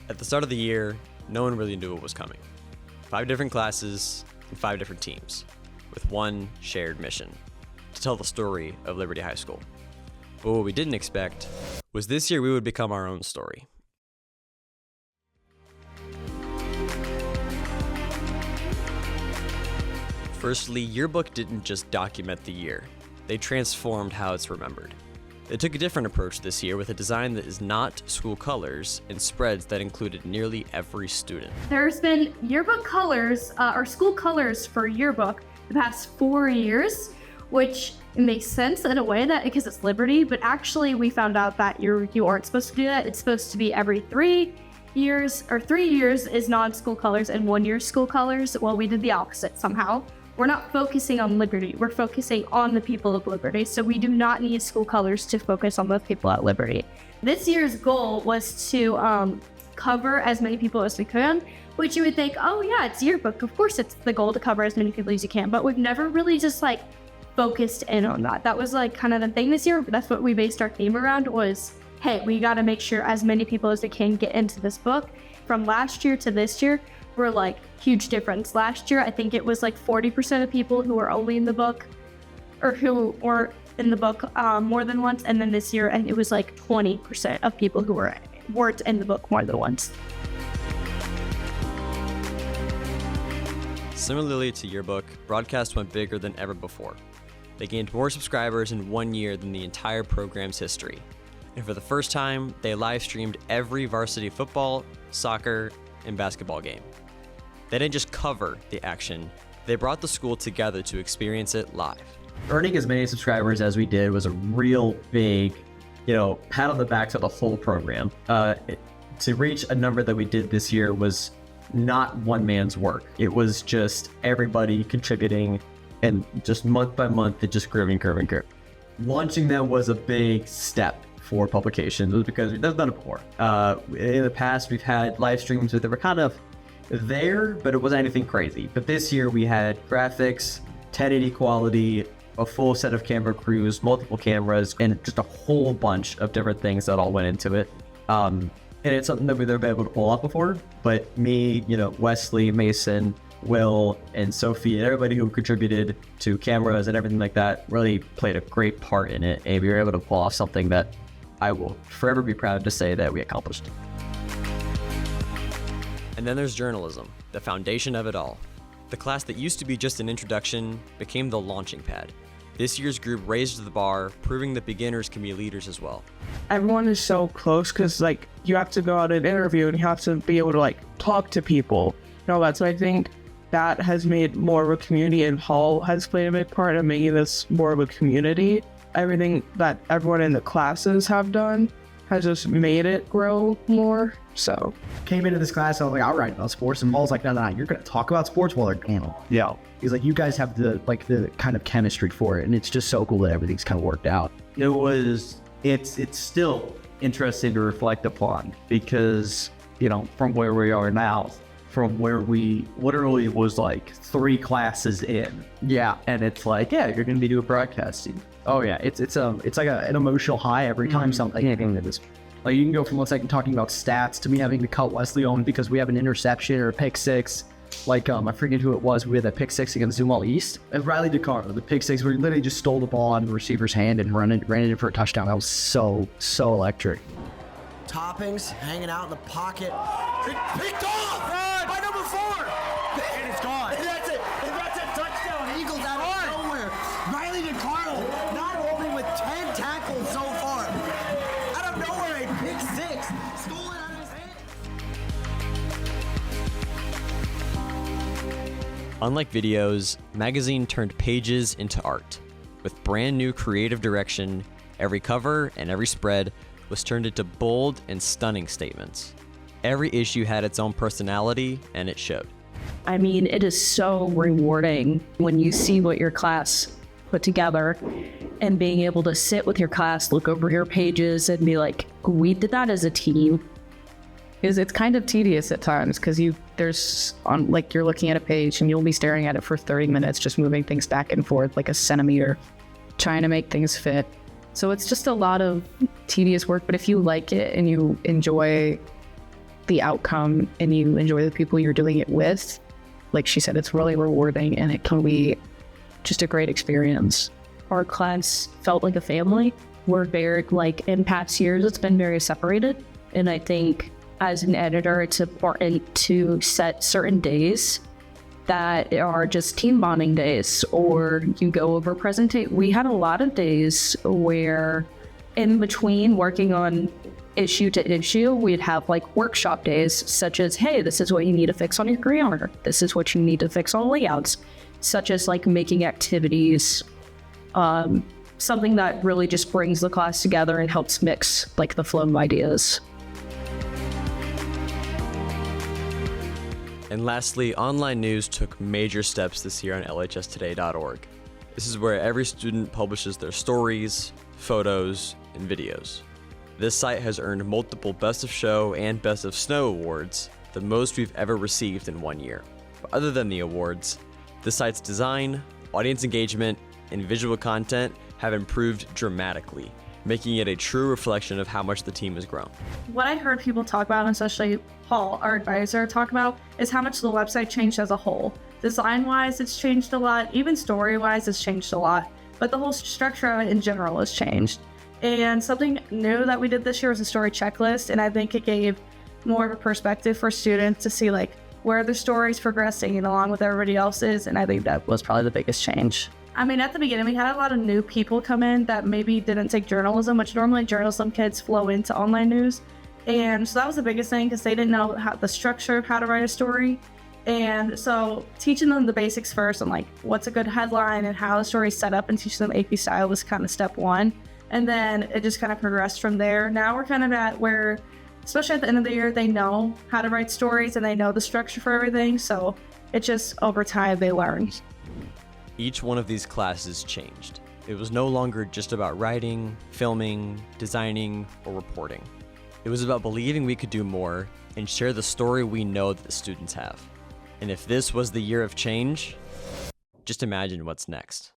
At the start of the year, no one really knew what was coming. 5 different classes and 5 different teams, with one shared mission: to tell the story of Liberty High School. But what we didn't expect was this year we would become our own story. Firstly, Yearbook didn't just document the year, they transformed how it's remembered. They took a different approach this year with a design that is not school colors and spreads that included nearly every student. There's been yearbook colors, or school colors for yearbook the past 4 years, which makes sense in a way that because it's Liberty, but actually we found out that you aren't supposed to do that. It's supposed to be every 3 years, or 3 years is non-school colors and 1 year school colors. Well, we did the opposite somehow. We're not focusing on Liberty, we're focusing on the people of Liberty. So we do not need school colors to focus on the people at Liberty. This year's goal was to cover as many people as we can, which you would think, oh yeah, it's yearbook. Of course it's the goal to cover as many people as you can, but we've never really just like focused in on that. That was like kind of the thing this year, but that's what we based our theme around was, hey, we gotta make sure as many people as we can get into this book. From last year to this year, were like huge difference. Last year, I think it was like 40% of people who were only in the book or who were in the book more than once. And then this year, and it was like 20% of people who weren't in the book more than once. Similarly to Yearbook, broadcast went bigger than ever before. They gained more subscribers in 1 year than the entire program's history. And for the first time, they live streamed every varsity football, soccer, and basketball game. They didn't just cover the action, they brought the school together to experience it live. Earning as many subscribers as we did was a real big, pat on the back to the whole program. To reach a number that we did this year was not one man's work. It was just everybody contributing, and just month by month, it just grew and grew and grew. Launching them was a big step for publications. It was because we've done it before. In the past, we've had live streams that were kind of there, but it wasn't anything crazy. But this year we had graphics, 1080 quality, a full set of camera crews, multiple cameras, and just a whole bunch of different things that all went into it. And it's something that we've never been able to pull off before. But me, Wesley, Mason, Will, and Sophie, and everybody who contributed to cameras and everything like that really played a great part in it. And we were able to pull off something that I will forever be proud to say that we accomplished. And then there's journalism, the foundation of it all. The class that used to be just an introduction became the launching pad. This year's group raised the bar, proving that beginners can be leaders as well. Everyone is so close because you have to go out and interview and you have to be able to talk to people. So I think that has made more of a community, and Hall has played a big part in making this more of a community. Everything that everyone in the classes have done has just made it grow more. So came into this class, I was like, I'll write about sports, and Paul's like, no, you're gonna talk about sports while they're panel. yeah, He's like, you guys have the kind of chemistry for it, and it's just so cool that everything's kind of worked out. It's still interesting to reflect upon because, from where we are now, from where we literally was like 3 classes in. Yeah. And it's like, yeah, you're going to be doing broadcasting. Oh yeah, it's like an emotional high every time something is. Like you can go from talking about stats to me having to cut Wesley on because we have an interception or a pick six. I forget who it was. We had that pick six against Zumwalt East. And Riley DeCaro, the pick six where he literally just stole the ball out of the receiver's hand and ran it in for a touchdown. That was so electric. Toppings hanging out in the pocket. Picked off by number 4. And it's gone. And that's it. And that's a touchdown. Eagles out of nowhere. Riley DeCarlo not only with 10 tackles so far. Out of nowhere, a pick 6. Stolen out of his hand. Unlike videos, magazine turned pages into art. With brand new creative direction, every cover and every spread was turned into bold and stunning statements. Every issue had its own personality, and it showed. I mean, it is so rewarding when you see what your class put together and being able to sit with your class, look over your pages and be like, we did that as a team. Because it's kind of tedious at times because you're looking at a page and you'll be staring at it for 30 minutes, just moving things back and forth like a centimeter, trying to make things fit. So it's just a lot of tedious work, but if you like it and you enjoy the outcome and you enjoy the people you're doing it with, like she said, it's really rewarding and it can be just a great experience. Our class felt like a family. We're very, like, in past years, it's been very separated. And I think as an editor, it's important to set certain days that are just team bonding days, or you go over presentation. We had a lot of days where in between working on issue to issue, we'd have like workshop days such as, hey, this is what you need to fix on your grammar. This is what you need to fix on layouts, such as like making activities, something that really just brings the class together and helps mix like the flow of ideas. And lastly, online news took major steps this year on lhstoday.org. This is where every student publishes their stories, photos, and videos. This site has earned multiple Best of Show and Best of Snow awards, the most we've ever received in 1 year. But other than the awards, the site's design, audience engagement, and visual content have improved dramatically, making it a true reflection of how much the team has grown. What I heard people talk about, and especially Paul, our advisor, talk about, is how much the website changed as a whole. Design-wise, it's changed a lot. Even story-wise, it's changed a lot. But the whole structure of it in general has changed. And something new that we did this year was a story checklist, and I think it gave more of a perspective for students to see like where the story's progressing and along with everybody else's, and I think that was probably the biggest change. I mean, at the beginning, we had a lot of new people come in that maybe didn't take journalism, which normally journalism kids flow into online news. And so that was the biggest thing because they didn't know how the structure of how to write a story. And so teaching them the basics first and like what's a good headline and how the story's set up and teaching them AP style was kind of step one. And then it just kind of progressed from there. Now we're kind of at where, especially at the end of the year, they know how to write stories and they know the structure for everything. So it's just over time they learn. Each one of these classes changed. It was no longer just about writing, filming, designing, or reporting. It was about believing we could do more and share the story we know that the students have. And if this was the year of change, just imagine what's next.